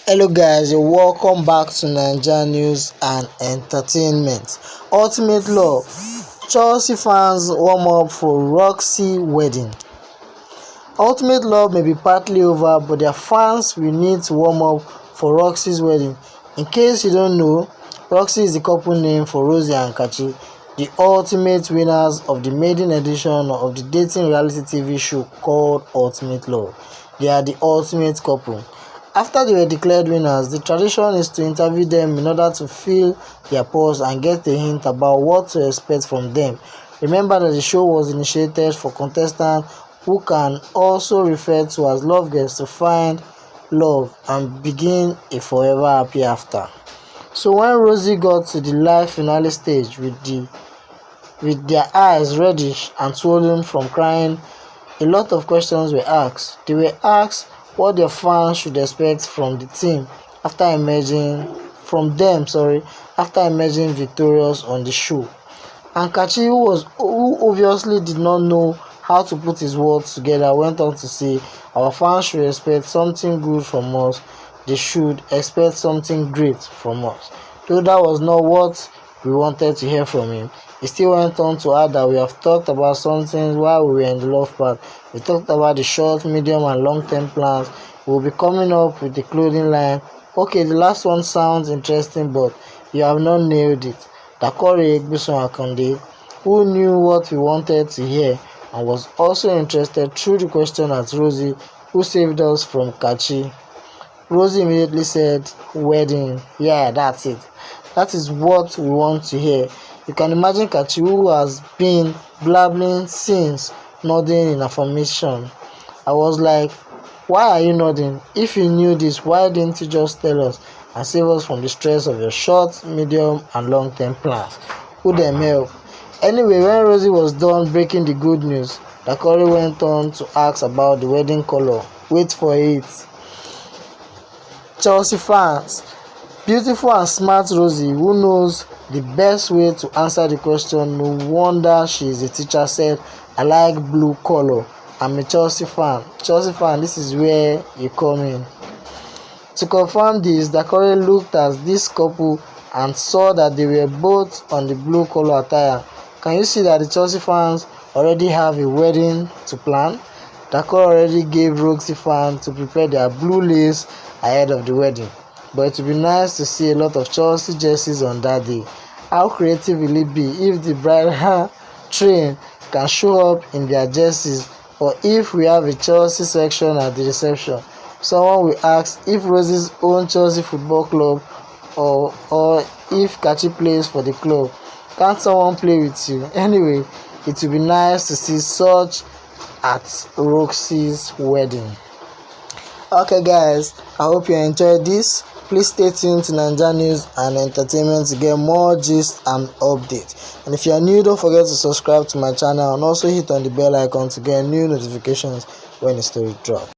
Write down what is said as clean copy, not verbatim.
Hello guys, welcome back to Naija News and Entertainment. Ultimate Love. Chelsea fans warm up for Roxy wedding. Ultimate Love may be partly over, but their fans will need to warm up for Roxy's wedding. In case you don't know, Roxy is the couple name for Rosie and Kachi, the ultimate winners of the maiden edition of the dating reality TV show called Ultimate Love. They are the ultimate couple. After they were declared winners, the tradition is to interview them in order to feel their pulse and get a hint about what to expect from them. Remember that the show was initiated for contestants who can also refer to as love girls to find love and begin a forever happy after. So when Rosie got to the live finale stage with their eyes reddish and swollen from crying, a lot of questions were asked. They were asked what their fans should expect from the team after emerging victorious on the show. And Kachi, who obviously did not know how to put his words together, went on to say, "Our fans should expect something good from us. They should expect something great from us." Though that was not what we wanted to hear from him, he still went on to add that we have talked about some things while we were in the love part. We talked about the short, medium and long-term plans. We will be coming up with the clothing line. Okay, the last one sounds interesting, but you have not nailed it. Dakore Egbuson Akande, who knew what we wanted to hear and was also interested, threw the question at Rosie, who saved us from Kachi. Rosie immediately said, "Wedding, yeah, that's it. That is what we want to hear." You can imagine Kachi, who has been blabbling since, nodding in affirmation. I was like, why are you nodding? If you knew this, why didn't you just tell us and save us from the stress of your short, medium and long-term plans? Who them help? Anyway, when Rosie was done breaking the good news, Dakore went on to ask about the wedding color. Wait for it. Chelsea fans. Beautiful and smart Rosie, who knows the best way to answer the question, no wonder she is a teacher, said, "I like blue color. I'm a Chelsea fan." Chelsea fan, this is where you come in. To confirm this, Dakore looked at this couple and saw that they were both on the blue color attire. Can you see that the Chelsea fans already have a wedding to plan? Dakore already gave Roxy fans to prepare their blue lace ahead of the wedding. But it would be nice to see a lot of Chelsea jerseys on that day. How creative will it be if the bridal train can show up in their jerseys, or if we have a Chelsea section at the reception? Someone will ask if Rosie's own Chelsea football club or if Kachi plays for the club. Can't someone play with you? Anyway, it would be nice to see such at Roxy's wedding. Okay guys, I hope you enjoyed this. Please stay tuned to Naija News and Entertainment to get more gist and updates. And if you are new, don't forget to subscribe to my channel and also hit on the bell icon to get new notifications when a story drops.